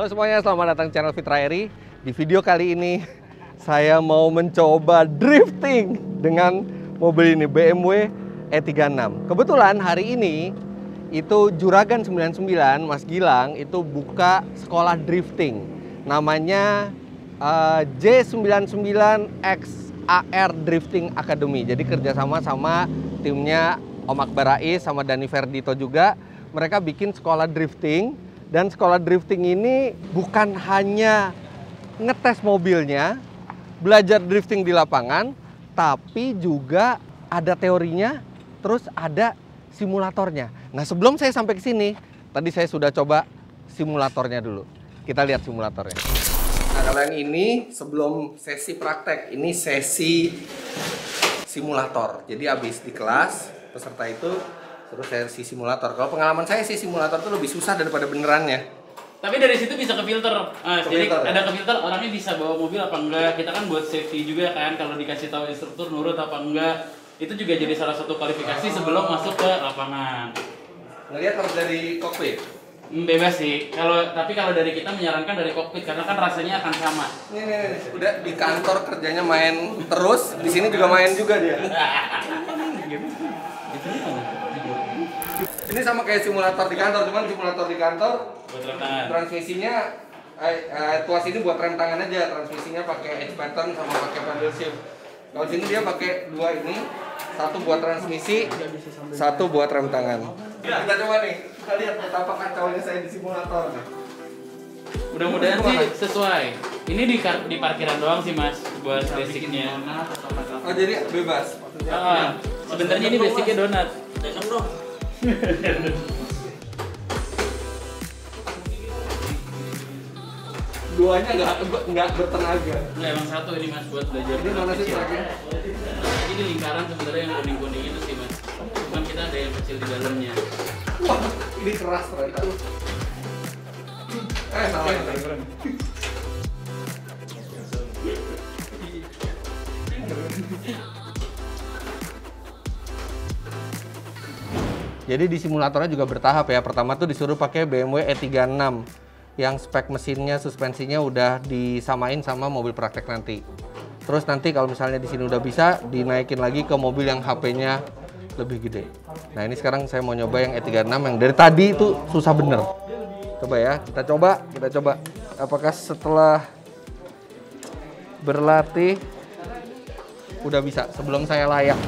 Halo semuanya, selamat datang di channel Fitra Eri. Di video kali ini saya mau mencoba drifting dengan mobil ini, BMW E36. Kebetulan hari ini itu Juragan 99 Mas Gilang itu buka sekolah drifting. Namanya J99XAR Drifting Academy. Jadi kerjasama sama timnya Om Akbar Rais sama Dani Ferdito juga. Mereka bikin sekolah drifting. Dan sekolah drifting ini bukan hanya ngetes mobilnya, belajar drifting di lapangan, tapi juga ada teorinya, terus ada simulatornya. Nah, sebelum saya sampai ke sini, tadi saya sudah coba simulatornya dulu. Kita lihat simulatornya. Nah, kalau yang ini sebelum sesi praktek, ini sesi simulator. Jadi habis di kelas, peserta itu terus sesi simulator. Kalau pengalaman saya sih simulator itu lebih susah daripada benerannya. Tapi dari situ bisa ke filter. Jadi filter, ada ke filter orangnya bisa bawa mobil apa enggak. Kita kan buat safety juga kan, kalau dikasih tahu instruktur nurut apa enggak. Itu juga jadi salah satu kualifikasi sebelum masuk ke lapangan. Ngelihat harus dari kokpit. Bebas sih. Tapi kalau dari kita menyarankan dari kokpit karena kan rasanya akan sama. Nih. Udah di kantor kerjanya main terus, di sini juga main juga dia. Ini sama kayak simulator di kantor, cuman simulator di kantor Buat rem tangan. transmisinya tuas ini buat rem tangan aja, transmisinya pakai edge pattern sama pakai paddle shift. Kalau sini dia pakai dua ini, satu buat transmisi, satu buat rem tangan. Kita coba nih, kita lihat betapa kacaunya saya di simulator nih. Mudah-mudahan sih sesuai. Ini di parkiran doang sih Mas buat basicnya. Oh jadi bebas. Sebenarnya ini basicnya donat. Duanya nggak bertenaga. Nggak, emang satu ini Mas buat belajar. Ini mana sih kecil. tracknya? Jadi lingkaran sebenarnya yang kuning-kuning itu sih Mas. Cuman kita ada yang kecil di dalamnya. Wah, ini keras ternyata. Salah ya. Jadi di simulatornya juga bertahap ya. Pertama tuh disuruh pakai BMW E36 yang spek mesinnya, suspensinya udah disamain sama mobil praktek nanti. Terus nanti kalau misalnya di sini udah bisa, dinaikin lagi ke mobil yang HP-nya lebih gede. Nah, ini sekarang saya mau nyoba yang E36 yang dari tadi itu susah bener. Coba ya, kita coba. Apakah setelah berlatih udah bisa sebelum saya layak?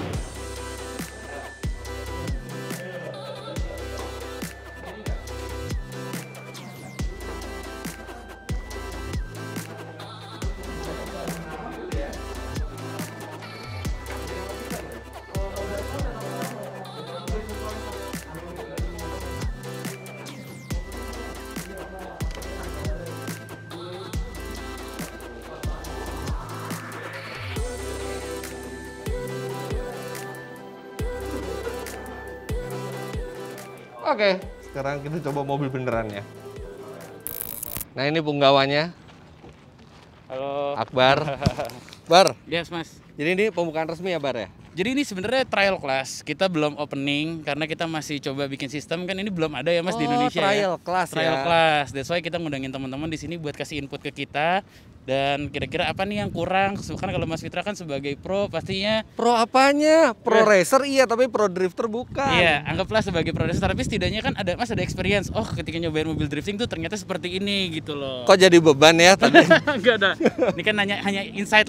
Oke, sekarang kita coba mobil beneran ya. Nah, ini punggawanya. Halo. Akbar. Bar. Yes Mas. Jadi ini pembukaan resmi ya, Bar ya? Jadi ini sebenarnya trial class. Kita belum opening karena kita masih coba bikin sistem, kan ini belum ada ya Mas di Indonesia. Trial class Trial ya. class. That's why kita ngundangin teman-teman di sini buat kasih input ke kita. Dan kira-kira apa nih yang kurang? Kan kalau Mas Fitra kan sebagai pro pastinya. Pro apanya? Pro racer iya, tapi pro drifter bukan. Iya, anggaplah sebagai pro racer, tapi setidaknya kan ada experience. Oh, ketika nyobain mobil drifting tuh ternyata seperti ini gitu loh. Kok jadi beban ya tadi? Enggak ada. Ini kan hanya insight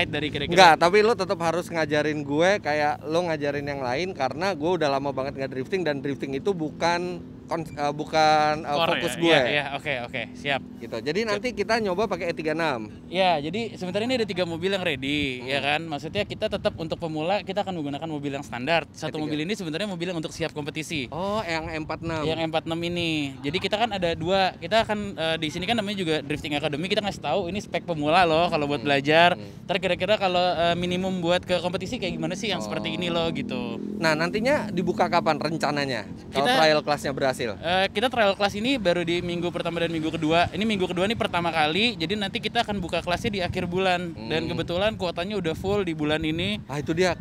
dari kira-kira. Enggak, tapi lo tetap harus ngajarin gue kayak lo ngajarin yang lain karena gue udah lama banget nggak drifting dan drifting itu bukan fokus ya? gue. Iya, oke, siap. Gitu. Jadi nanti kita nyoba pakai E36. Ya, jadi sebenarnya ini ada 3 mobil yang ready, ya kan? Maksudnya kita tetap untuk pemula kita akan menggunakan mobil yang standar. Satu mobil ini sebenarnya mobil yang untuk siap kompetisi. Oh, yang M46. Yang M46 ini. Jadi kita kan ada 2. Kita akan di sini kan namanya juga Drifting Academy. Kita ngasih tahu ini spek pemula loh kalau buat belajar. Ntar kira-kira kalau minimum buat ke kompetisi kayak gimana sih yang seperti ini loh gitu. Nah, nantinya dibuka kapan rencananya? Kalau trial kelasnya berhasil. Kita trial kelas ini baru di minggu pertama dan minggu kedua. Ini minggu kedua ini pertama kali. Jadi nanti kita akan buka kelasnya di akhir bulan. Dan kebetulan kuotanya udah full di bulan ini. Ah, itu dia.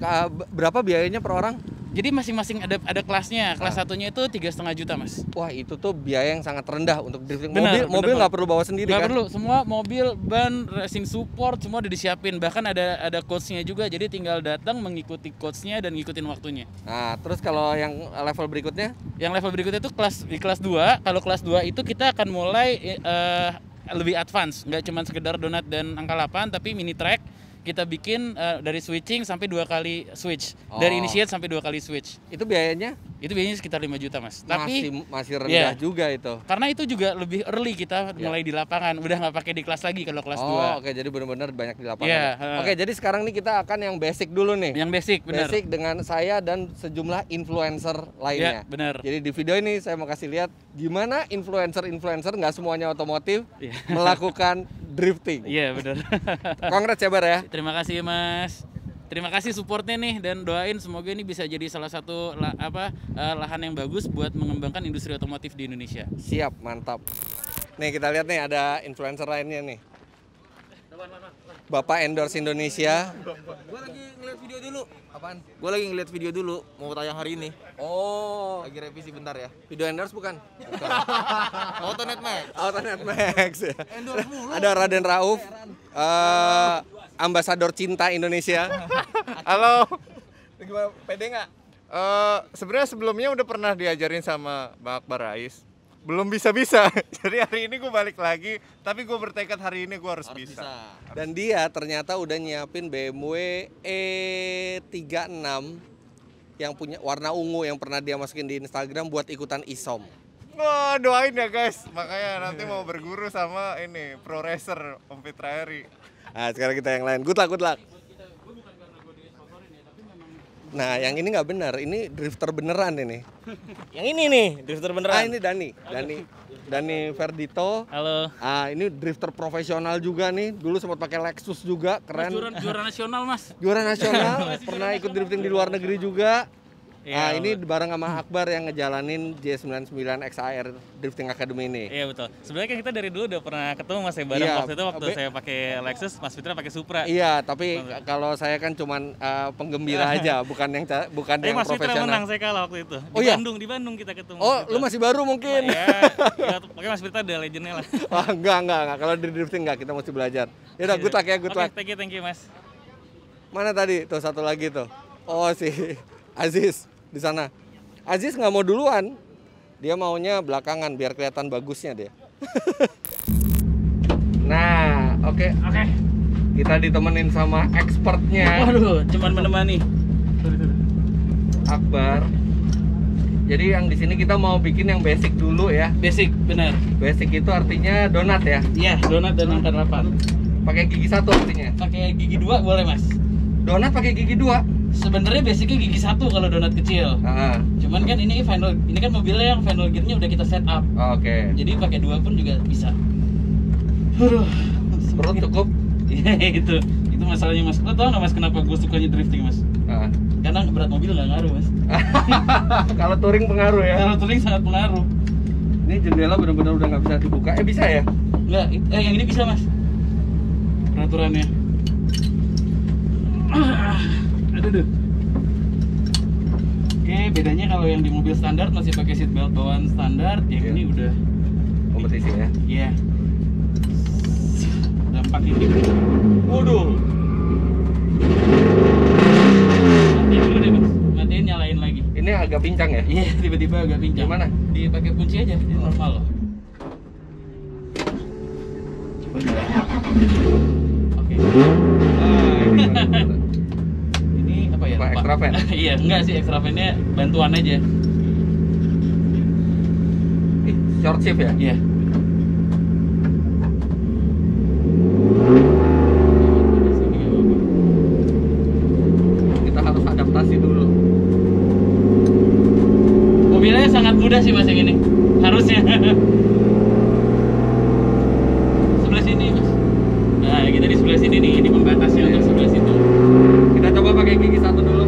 Berapa biayanya per orang? Jadi masing-masing ada kelasnya. Kelas satunya itu 3,5 juta, Mas. Wah, itu tuh biaya yang sangat rendah untuk drifting. Benar, Mobil benar, nggak perlu bawa sendiri Nggak kan? perlu, semua mobil, ban, racing support semua udah disiapin. Bahkan ada coachnya juga, jadi tinggal datang mengikuti coachnya dan ngikutin waktunya. Nah, terus kalau yang level berikutnya? Yang level berikutnya itu di kelas 2. Kalau kelas 2 itu kita akan mulai lebih advance, nggak cuma sekedar donat dan angka 8, tapi mini track. Kita bikin dari switching sampai 2 kali switch. Dari initiate sampai 2 kali switch. Itu biayanya? Itu biayanya sekitar 5 juta, Mas. Tapi masih rendah juga itu. karena itu juga lebih early kita mulai di lapangan. Udah nggak pakai di kelas lagi kalau kelas 2. Oke, jadi benar-benar banyak di lapangan. Oke, jadi sekarang nih kita akan yang basic dulu nih. Yang basic, benar. Basic dengan saya dan sejumlah influencer lainnya. Iya, benar. Jadi di video ini saya mau kasih lihat gimana influencer nggak semuanya otomotif melakukan drifting. Iya, benar. Congrats ya, Bar ya. Terima kasih, Mas. Terima kasih supportnya nih, dan doain semoga ini bisa jadi salah satu lahan yang bagus buat mengembangkan industri otomotif di Indonesia. Siap, mantap. Nih kita lihat nih ada influencer lainnya nih. Bapak endorse Indonesia. Gue lagi ngeliat video dulu. Apaan? Gue lagi ngeliat video dulu, mau tayang hari ini. Oh, Lagi revisi bentar ya. video endorse bukan? Bukan. Autonet Max. Autonet Max ya. Endorse mulu. Ada Raden Rauf, ambasador cinta Indonesia. Halo. Gimana, pede nggak? Sebenarnya sebelumnya udah pernah diajarin sama Bang Akbar Rais. Belum bisa-bisa. Jadi hari ini gue balik lagi, tapi gue bertekad hari ini gue harus bisa. Dan dia ternyata udah nyiapin BMW E36 yang punya warna ungu yang pernah dia masukin di Instagram buat ikutan ISOM. Wah, doain ya guys. Makanya nanti mau berguru sama ini Pro Racer Om Fitra Eri. Nah, sekarang kita yang lain. Good luck. Nah, yang ini nggak benar. Ini drifter beneran ini. Yang ini nih, drifter beneran. Ini Dani Ferdito. Halo. Ini drifter profesional juga nih. Dulu sempat pakai Lexus juga, keren. Juara nasional, Mas. Juara nasional. Pernah ikut drifting di luar negeri juga. Iya, Ini bareng sama Akbar yang ngejalanin J99 XAR Drifting Academy ini. Iya, betul. Sebenarnya kan kita dari dulu udah pernah ketemu Mas ya bareng, waktu itu saya pakai Lexus, Mas Fitra pakai Supra. Iya, tapi kalau saya kan cuman penggembira aja, bukan yang Tapi Mas Fitra profesional. menang, saya kalah waktu itu. Oh iya? Di Bandung kita ketemu. Oh, lu masih baru mungkin. Iya, pokoknya Mas Fitra udah legendnya lah. Wah, enggak. Kalau di drifting enggak, kita mesti belajar. Yaudah, good luck ya, good luck. Oke, thank you, Mas. Mana tadi? Tuh satu lagi tuh. Oh, si Aziz di sana. Aziz nggak mau duluan. Dia maunya belakangan biar kelihatan bagusnya dia. Nah, oke. Kita ditemenin sama expertnya Waduh, cuman menemani. Akbar. Jadi yang di sini kita mau bikin yang basic dulu ya. Basic, benar. Basic itu artinya donat ya. Iya, donat dan angka 8. Pakai gigi satu artinya. Pakai gigi 2 boleh, Mas. Donat pakai gigi 2. Sebenarnya basicnya gigi 1 kalau donat kecil. Ah, Cuman kan ini kan mobilnya yang final gearnya udah kita set up. oke. Jadi pakai 2 pun juga bisa. Aduh, Perut cukup. Iya, itu masalahnya, Mas. Lo tau nggak, Mas, kenapa gue sukanya drifting, Mas? Ah. Karena berat mobil nggak ngaruh, Mas. Kalau touring pengaruh ya. Kalau touring sangat pengaruh. Ini jendela benar-benar udah nggak bisa dibuka. Bisa ya? Nggak, yang ini bisa, Mas. Peraturannya. Aduh. Oke, bedanya kalau yang di mobil standar masih pakai seat belt bawaan standar, yang ini udah Kompetisi ya. iya. Udah 4 ini. Waduh. Matiin dulu deh, Mas. Matiin, nyalain lagi. Ini agak pincang ya? Iya, tiba-tiba agak pincang. Gimana? Dipakai kunci aja, jadi normal loh. Coba dulu. Oke. Ini apa ya? Apa, extra fan? Iya, enggak sih, extra fan-nya bantuan aja. Short shift ya? Iya. Kita harus adaptasi dulu. Mobilnya sangat mudah sih, Mas, yang ini. Harusnya. Sebelah sini, Mas. Nah, kita di sebelah sini nih, ini pembatasnya untuk sebelah situ. Kita coba pakai gigi satu dulu.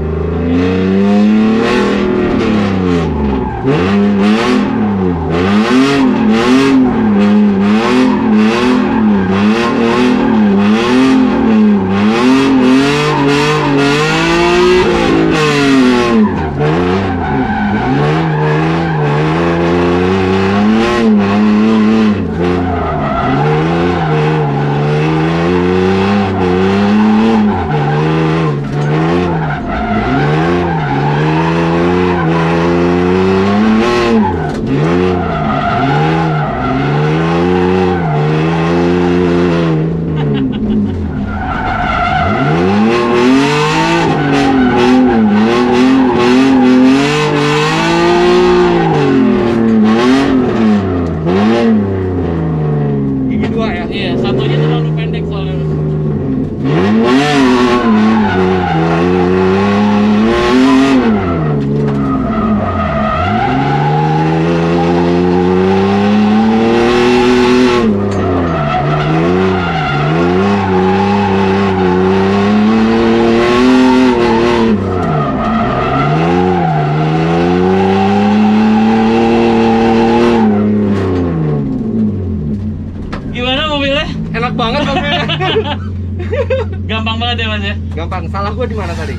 banget ya Mas ya. Gampang. Salah gua di mana tadi?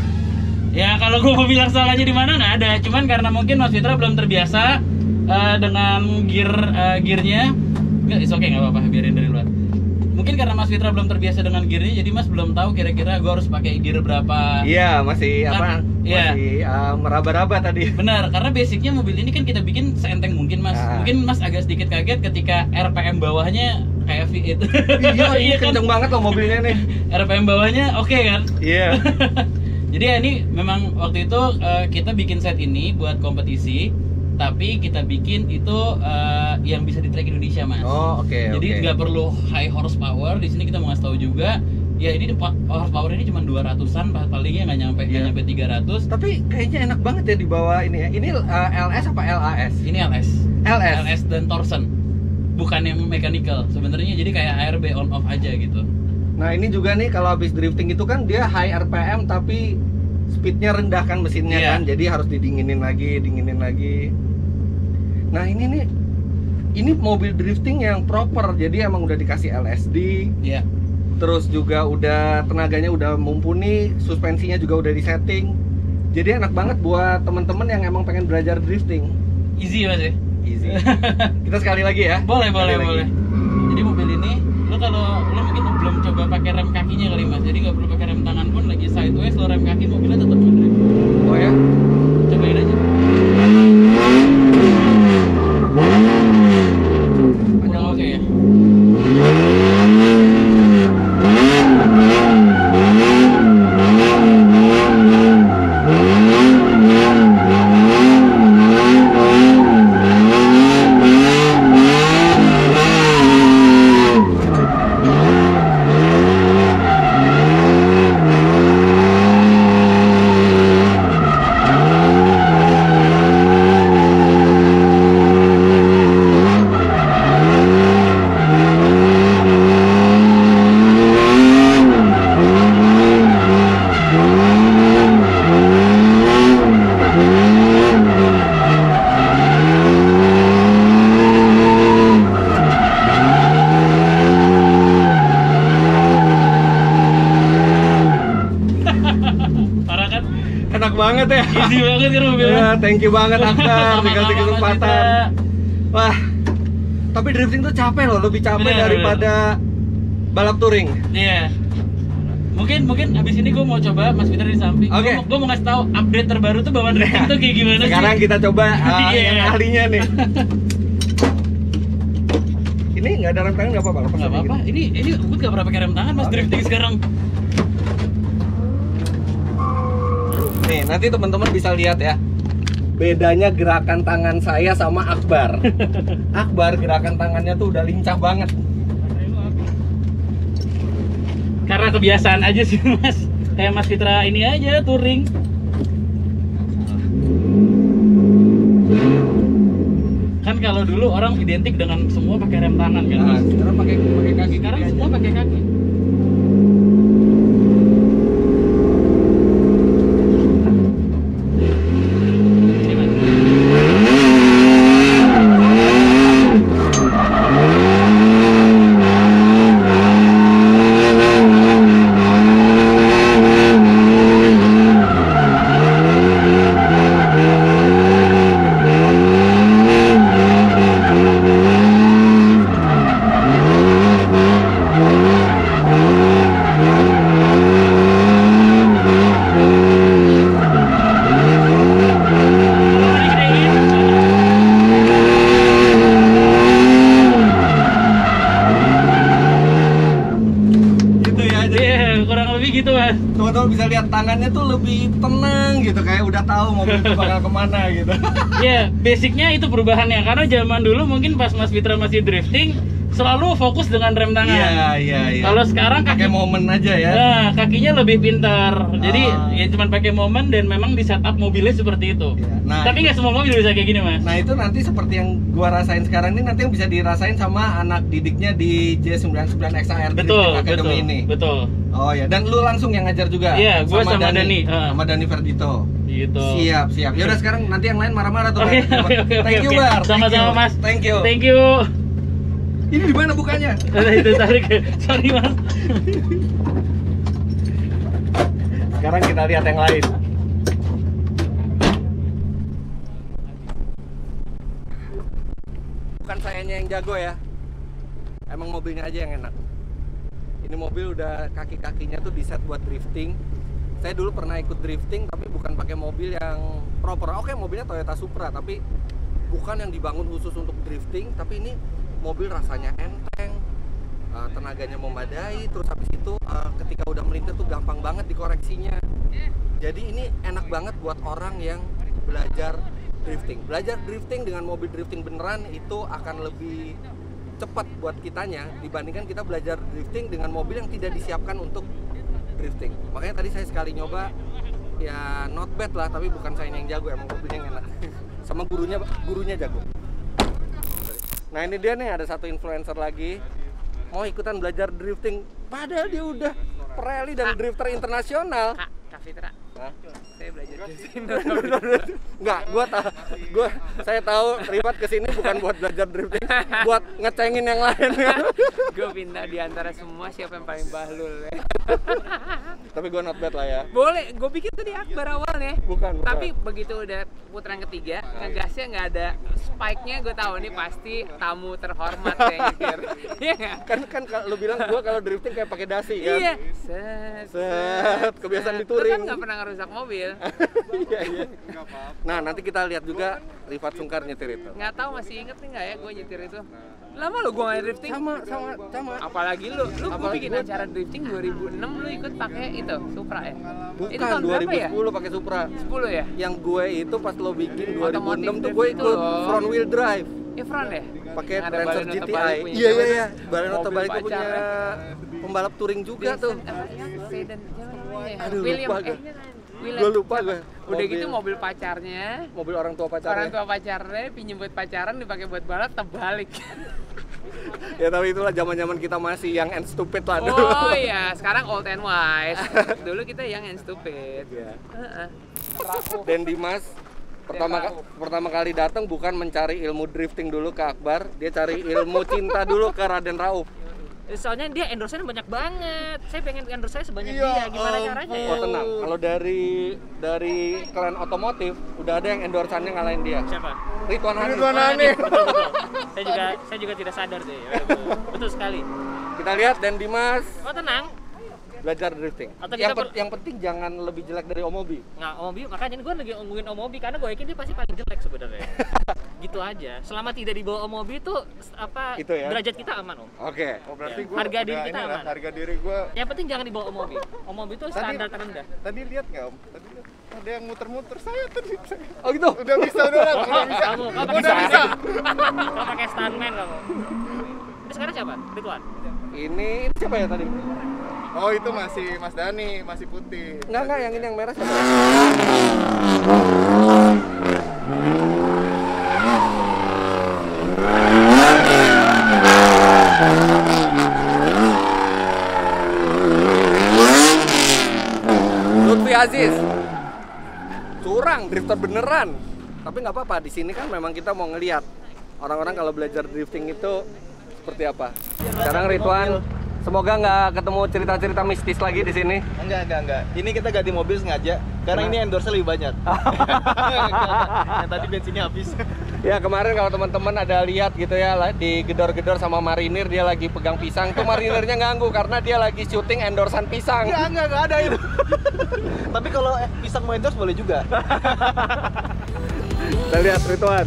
Ya kalau gue mau bilang salahnya di mana nggak ada, cuman karena mungkin Mas Fitra belum terbiasa dengan gearnya. Nggak, oke nggak apa-apa, biarin dari luar. Mungkin karena Mas Fitra belum terbiasa dengan gearnya, jadi Mas belum tahu kira-kira gue harus pakai gear berapa. Iya, masih apa? Iya. Masih meraba-raba tadi. Benar, karena basicnya mobil ini kan kita bikin seenteng mungkin Mas. Mungkin Mas agak sedikit kaget ketika RPM bawahnya kayak V8. Iya, ini kan? kenceng banget loh mobilnya nih. RPM bawahnya oke kan? Iya. Jadi ya ini memang waktu itu kita bikin set ini buat kompetisi, tapi kita bikin itu yang bisa di track Indonesia Mas. Oh oke. Jadi nggak perlu high horsepower. Di sini kita mau ngasih tahu juga, ya ini horsepower ini cuma 200-an palingnya, nggak nyampe 300. Tapi kayaknya enak banget ya dibawa ini ya. Ini LS apa LAS? Ini LS. LS. LS dan torsen. Bukan yang mechanical. Sebenarnya jadi kayak ARB on off aja gitu. Nah ini juga nih kalau habis drifting itu kan dia high RPM tapi speednya rendah kan mesinnya kan, jadi harus dinginin lagi. Nah ini mobil drifting yang proper, jadi emang udah dikasih LSD. Iya. Terus juga udah tenaganya udah mumpuni, suspensinya juga udah disetting. Jadi enak banget buat temen-temen yang emang pengen belajar drifting. Easy Mas ya. Easy. Kita sekali lagi ya. Boleh. Jadi mobil ini lo mungkin belum coba pakai rem kakinya kali Mas. Jadi nggak perlu pakai rem tangan pun, lagi sideways lo rem kaki mobilnya tetap ngedrift. Oh ya? Cobain aja. Udah oke ya. Enak banget ya. Easy banget kan mobilnya. Ya, thank you banget Akbar dikasih Sama-sama, kesempatan. Mas Wah, tapi drifting tuh capek loh, lebih capek Bener, daripada balap touring. Iya. Mungkin abis ini gue mau coba Mas Fitra di samping. Oke. Gue mau ngasih tahu update terbaru tuh bawa drifting tuh kayak gimana sih. Sekarang kita coba Iya. yang ahlinya nih. Ini nggak ada rem tangan nggak apa-apa? Nggak apa-apa. Ini gue nggak pernah pakai rem tangan Mas drifting sekarang. Nih, nanti teman-teman bisa lihat ya. Bedanya gerakan tangan saya sama Akbar. Akbar gerakan tangannya tuh udah lincah banget. Karena kebiasaan aja sih Mas. Kayak Mas Fitra ini aja touring. Kan kalau dulu orang identik dengan semua pakai rem tangan kan Nah, Mas. sekarang pakai kaki. Sekarang semua pakai kaki. Ini, Mas. Gitu ya. Jadi Iya, kurang lebih gitu Mas. teman-teman bisa lihat tangannya tuh lebih tenang gitu, kayak udah tahu mobil itu bakal kemana gitu. Ya, basicnya itu perubahannya. Karena zaman dulu mungkin pas Mas Fitra masih drifting, selalu fokus dengan rem tangan. Iya. Kalau sekarang pakai momen aja ya. Nah, kakinya lebih pintar. Jadi Ah. ya cuma pakai momen dan memang di setup mobilnya seperti itu. Iya, nah, Tapi nggak semua mobil bisa kayak gini Mas. Nah itu nanti seperti yang gua rasain sekarang ini, nanti yang bisa dirasain sama anak didiknya di J99 XR Betul, Drifting Academy ini. betul. Oh ya, dan lu langsung yang ngajar juga? Iya, gua sama Dani. Sama Dani Verdito. Gitu. Siap. Ya udah sekarang nanti yang lain marah-marah tuh. Oke. Thank you, Bar. Sama-sama Mas. Thank you. Thank you. Ini di mana bukannya? Itu tarik. Sorry Mas. Sekarang kita lihat yang lain. Bukan sayanya yang jago ya, emang mobilnya aja yang enak. Ini mobil udah kaki-kakinya tuh diset buat drifting. Saya dulu pernah ikut drifting tapi bukan pakai mobil yang proper. Oke, mobilnya Toyota Supra tapi bukan yang dibangun khusus untuk drifting. Tapi ini mobil rasanya enteng, tenaganya memadai. Terus habis itu ketika udah melintir tuh gampang banget dikoreksinya. Jadi ini enak banget buat orang yang belajar drifting. Belajar drifting dengan mobil drifting beneran itu akan lebih cepat buat kitanya dibandingkan kita belajar drifting dengan mobil yang tidak disiapkan untuk drifting. Makanya tadi saya sekali nyoba, ya not bad lah, tapi bukan saya yang jago, emang mobilnya yang enak. Sama gurunya jago. Nah ini dia nih, ada satu influencer lagi mau ikutan belajar drifting, padahal dia udah pereli dan drifter internasional. Kak Fitra, saya belajar drifting. Enggak, saya tahu Rifat kesini bukan buat belajar drifting, buat ngecengin yang lain. Gue pindah di antara semua siapa yang paling bahlul ya. Tapi gue not bad lah ya. Boleh, gue pikir tuh di Akbar awalnya. Bukan. Tapi begitu udah putaran ketiga, ngegasnya nggak ada spike-nya, gue tahu nih pasti tamu terhormat yang nyetir. Iya nggak? Kan kalau lu bilang gue kalau drifting kayak pakai dasi kan. Iya. Set, kebiasaan di Lu kan touring. nggak pernah ngerusak mobil. Iya. Nah nanti kita lihat juga Rifat Sungkar nyetir itu. Nggak tahu masih inget nih nggak ya gue nyetir itu. Lama lo gue nggak drifting. Sama. Apalagi lu Apalagi bikin gua- acara drifting 2006 lu ikut pakai itu Supra ya? Bukan, Itu tahun berapa ya? 2010 pakai Supra. 10 ya? Yang gue itu pas lo bikin 2006 tuh Otomotif gue itu ikut loh. front wheel drive. Front ya? Pakai Yang ada Lancer Baleno GTI. terbalik punya Iya. siapa? Baleno Mobil terbalik itu punya pacar, pembalap touring juga tuh. Sedan namanya ya? Aduh, William lupa gue. William. Gue lupa gue. Udah gitu mobil pacarnya, mobil orang tua pacarnya. orang tua pacarnya pinjem buat pacaran dipakai buat balap terbalik. Ya tapi itulah zaman-zaman kita masih young and stupid lah dulu. Oh iya, sekarang old and wise. Dulu kita young and stupid. Iya. Heeh. Dan Dimas pertama kali datang bukan mencari ilmu drifting dulu ke Akbar, dia cari ilmu cinta dulu ke Raden Rauf. Soalnya dia endorse-nya banyak banget. Saya pengen endorse saya sebanyak dia. Gimana caranya ya? Oh tenang, kalau dari klan otomotif udah ada yang endorsannya ngalahin dia. Siapa? Ridwan Hanif. Ridwan Hanif. Saya juga tidak sadar deh. Ya, betul sekali. Kita lihat dan Dimas Oh tenang. belajar drifting. Atau kita Yang penting jangan lebih jelek dari Omobi. Nggak, Omobi, makanya gue lagi ngomongin Omobi karena gue yakin dia pasti paling jelek sebenarnya. Gitu aja. Selama tidak dibawa Omobi itu apa Itu ya? derajat kita aman om. Oke. Oh berarti Ya. gue Harga diri kita aman. Harga diri gue. Yang penting jangan dibawa Omobi. Omobi itu standar terendah. Tadi lihat nggak om? Tadi lihat ada yang muter-muter saya tadi. Oh gitu. Udah bisa udah bisa. Kamu Udah bisa. Kau pakai stuntman kamu. Ini sekarang siapa? Ridwan. Ini siapa ya tadi? Oh itu masih Mas Dani, masih putih. Enggak, yang ini yang merah siapa? Lutfi Aziz. Curang, drifter beneran. Tapi nggak apa-apa, di sini kan memang kita mau ngelihat orang-orang kalau belajar drifting itu seperti apa. Sekarang Ridwan, semoga nggak ketemu cerita-cerita mistis lagi di sini. Enggak. Ini kita ganti mobil sengaja karena ini endorse lebih banyak. Yang tadi bensinnya habis. Ya kemarin kalau teman-teman ada lihat gitu ya di gedor-gedor sama marinir dia lagi pegang pisang tuh marinirnya ganggu karena dia lagi syuting endorsan pisang. Enggak ada itu. Tapi kalau pisang mau endorse boleh juga. Kita lihat Ridwan.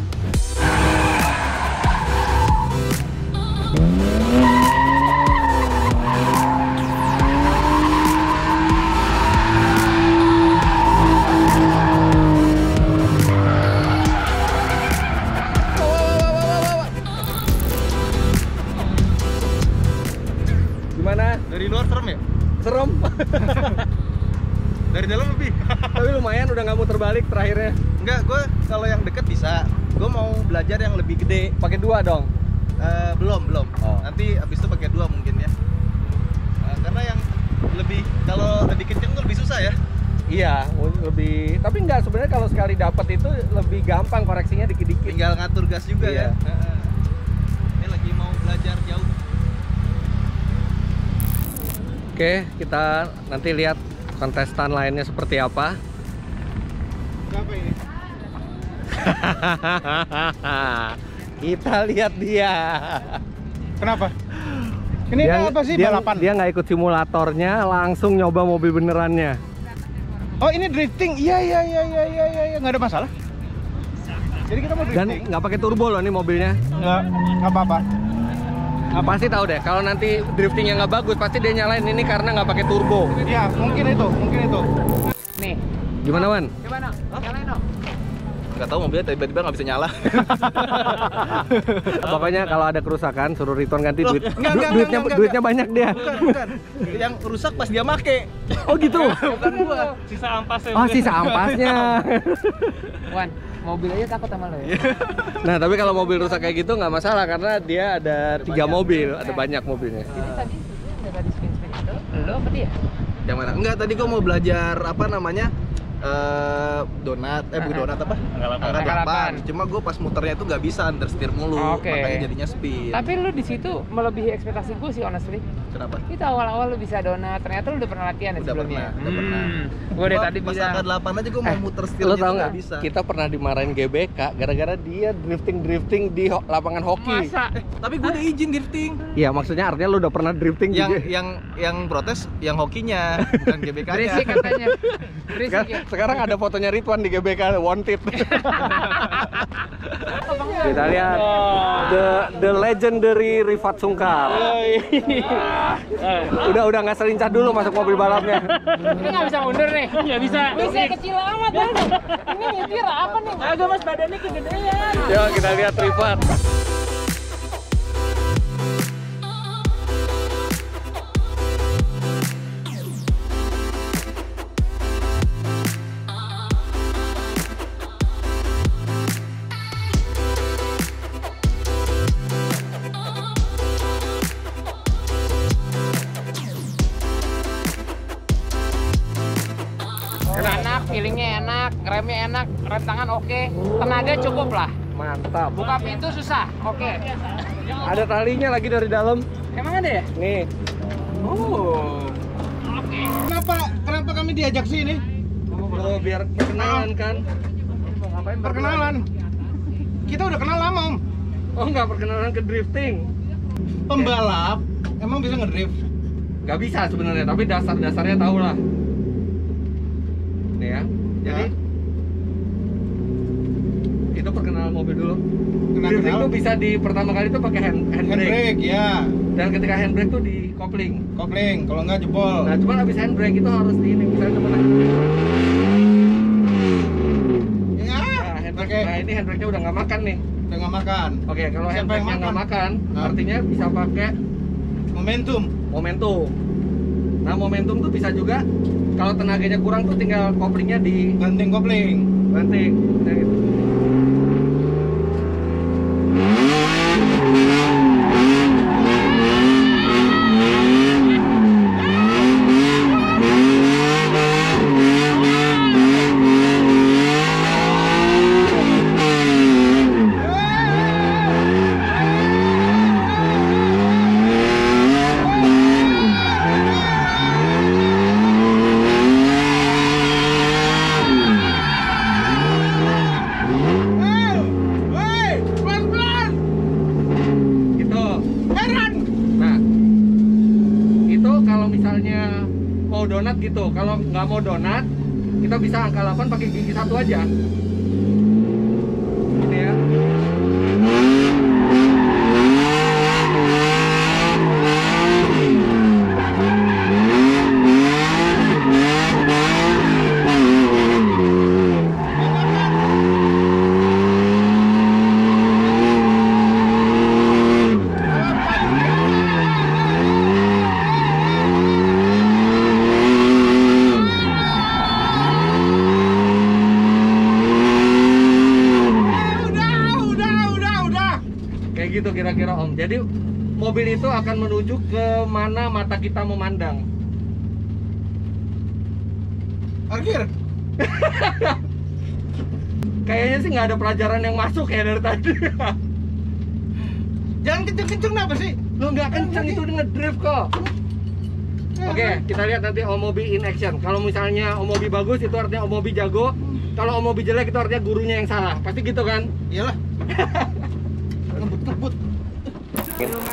Gimana? Dari luar serem ya? Serem. Dari dalam lebih. Tapi lumayan udah nggak muter balik terakhirnya. Enggak, gue kalau yang deket bisa. Gue mau belajar yang lebih gede. Pakai dua dong. Belum. Oh. Nanti abis itu pakai 2 mungkin ya. Karena yang lebih kalau lebih kenceng tuh lebih susah ya. Iya, lebih. Tapi nggak sebenarnya kalau sekali dapat itu lebih gampang koreksinya dikit-dikit. Tinggal ngatur gas juga Iya. ya. Ini lagi mau belajar jauh. Oke, kita nanti lihat kontestan lainnya seperti apa. Kenapa ini? Kita lihat dia. Kenapa? Ini apa sih balapan? Dia nggak ikut simulatornya, langsung nyoba mobil benerannya. Oh ini drifting, iya, nggak ada masalah. Jadi kita mau Dan drifting. nggak pakai turbo loh nih mobilnya. Nggak apa-apa. Pasti tahu deh, kalau nanti driftingnya nggak bagus, pasti dia nyalain ini karena nggak pakai turbo. Ya mungkin itu. Nih, Gimana, Wan? coba dong, nyalain dong. Nggak tahu mobilnya tiba-tiba nggak bisa nyala. Pokoknya kalau ada kerusakan, suruh Riton ganti duit. enggak. Duitnya banyak dia. Bukan. Yang rusak pas dia make. Oh gitu. Bukan gua. Sisa ampasnya. Oh, sisa ampasnya. Wan, mobil aja takut sama lo ya. Nah, tapi kalau mobil rusak kayak gitu nggak masalah karena dia ada 3 mobil, ada banyak mobilnya. Jadi tadi udah tadi spin itu, lo apa dia? Yang mana? Enggak, tadi gua mau belajar apa namanya? Donat, bukan donat apa? Angka 8. Cuma gue pas muternya itu nggak bisa understeer mulu, Oke. makanya jadinya speed. Tapi lu di situ melebihi ekspektasi gue sih honestly. Kenapa? Kita awal-awal lu bisa donat, ternyata lu udah pernah latihan ya Udah sebelumnya. pernah. Gue dari Gua tadi pas bilang. angka 8 aja gue mau muter steer Lo gitu tau nggak nggak? bisa. Kita pernah dimarahin GBK gara-gara dia drifting lapangan hoki. Masa? Tapi gue udah izin drifting. Iya, maksudnya artinya lu udah pernah drifting juga. Yang protes yang hokinya, bukan GBK-nya. Berisik katanya. Berisik ya. Sekarang ada fotonya Ridwan di GBK wanted. Kita lihat the legendary Rifat Sungkar. Udah nggak selincah dulu masuk mobil balapnya. Ini nggak bisa mundur nih. Nggak bisa. Bisa kecil amat kan. Ini nyetir apa nih? Agak mas badannya kegedean. Yuk kita lihat Rifat. Enak, feelingnya enak, remnya enak, rem tangan oke, tenaga cukup lah. Mantap. Buka pintu susah, oke. Ada talinya lagi dari dalam. Emang ada ya? Nih. Oh. Kenapa kami diajak sini? Oh, biar perkenalan kan. Ngapain Perkenalan. Kita udah kenal lama, Om. Oh, nggak perkenalan ke drifting. Pembalap emang bisa ngedrift? Nggak bisa sebenarnya, tapi dasar-dasarnya tahu lah. Nih ya. Jadi itu perkenalan mobil dulu. Drifting tuh bisa di pertama kali tuh pakai handbrake. Handbrake ya. Dan ketika handbrake tuh di kopling. Kopling, kalau nggak jebol. Nah, cuma habis handbrake itu harus di ini misalnya teman. Ya. Nah, handbrake. Nah, ini handbrake-nya udah nggak makan nih. Udah nggak makan. Oke, kalau Siapa handbrake-nya yang nggak makan, Nah. artinya bisa pakai Momentum. momentum. Nah, momentum tuh bisa juga kalau tenaganya kurang tuh tinggal koplingnya di Banting kopling. banting. Nah, gitu. Gitu. Nah, itu kalau misalnya mau donat gitu. Kalau nggak mau donat, kita bisa angka 8 pakai gigi 1 aja. Ini ya. Kayak gitu kira-kira Om. Jadi mobil itu akan menuju ke mana mata kita memandang. Parkir. Kayaknya sih nggak ada pelajaran yang masuk ya dari tadi. Jangan kenceng-kenceng apa sih? Lo nggak kenceng itu ngedrift kok. Oke, kita lihat nanti Omobi in action. Kalau misalnya Omobi bagus itu artinya Omobi jago. Kalau Omobi jelek itu artinya gurunya yang salah. Pasti gitu kan? Iyalah. Ngebut-ngebut.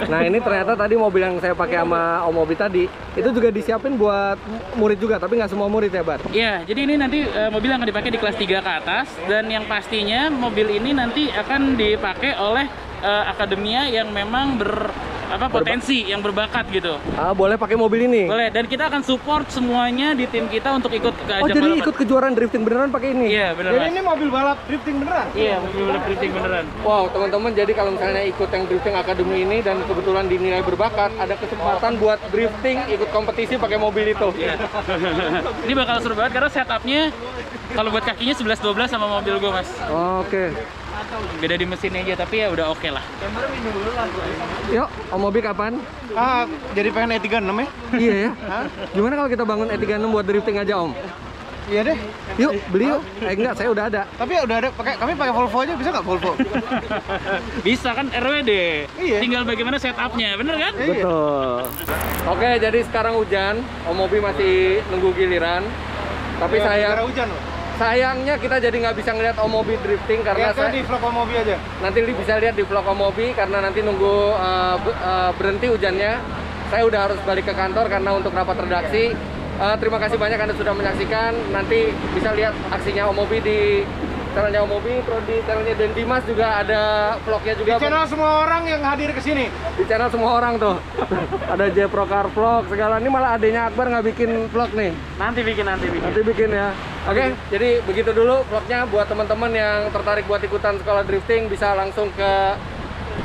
Nah ini ternyata tadi mobil yang saya pakai sama Omobi tadi itu juga disiapin buat murid juga, tapi nggak semua murid ya, Bar? Iya, jadi ini nanti mobil yang akan dipakai di kelas 3 ke atas, dan yang pastinya mobil ini nanti akan dipakai oleh akademia yang memang potensi, yang berbakat gitu. Ah, boleh pakai mobil ini? Boleh, dan kita akan support semuanya di tim kita untuk ikut ke ajang jadi balapan. ikut kejuaraan drifting beneran pakai ini? Iya, bener. Jadi Mas. ini mobil balap drifting beneran? Iya, mobil balap drifting beneran. Wow, teman-teman, jadi kalau misalnya ikut yang drifting academy ini dan kebetulan dinilai berbakat, ada kesempatan buat drifting ikut kompetisi pakai mobil itu. Iya. Ini bakal seru banget karena setupnya kalau buat kakinya 11-12 sama mobil gue, Mas. Oke. Beda di mesinnya aja, tapi ya udah oke lah. Yuk, Omobi kapan? Jadi pengen E36 ya? Iya ya. Gimana kalau kita bangun E36 buat drifting aja, Om? Iya deh. Yuk, beli yuk. Enggak, saya udah ada. Tapi ya udah ada, kami pakai Volvo aja, bisa nggak Volvo? Bisa kan RWD. Iya. Tinggal bagaimana setupnya, bener kan? Betul. Oke, jadi sekarang hujan. Omobi masih nunggu giliran. Tapi hujan loh. sayangnya kita jadi nggak bisa ngeliat Omobi drifting karena Lihatnya di vlog Omobi aja. nanti bisa lihat di vlog Omobi karena nanti nunggu berhenti hujannya. Saya udah harus balik ke kantor karena untuk rapat redaksi. Terima kasih banyak Anda sudah menyaksikan. Nanti bisa lihat aksinya Omobi di channelnya Omobi, terus di channelnya Den Dimas juga ada vlognya juga. Di channel semua orang yang hadir ke sini. Di channel semua orang tuh. Ada Jepro Car Vlog segala. Ini malah adanya Akbar nggak bikin vlog nih. Nanti bikin. Nanti bikin ya. Oke, jadi begitu dulu vlognya buat teman-teman yang tertarik buat ikutan sekolah drifting bisa langsung ke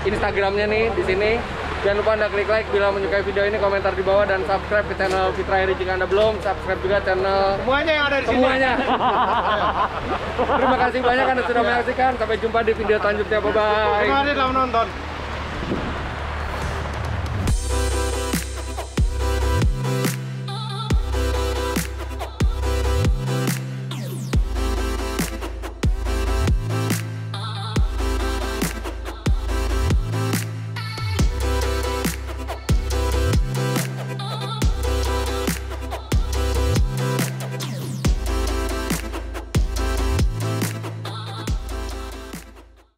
Instagramnya nih di sini. Jangan lupa Anda klik like bila menyukai video ini, komentar di bawah dan subscribe ke channel Fitra Heri jika Anda belum. Subscribe juga channel Semuanya yang ada di sini. semuanya. Terima kasih banyak Anda sudah menyaksikan. Sampai jumpa di video selanjutnya. Bye bye. Terima kasih telah menonton.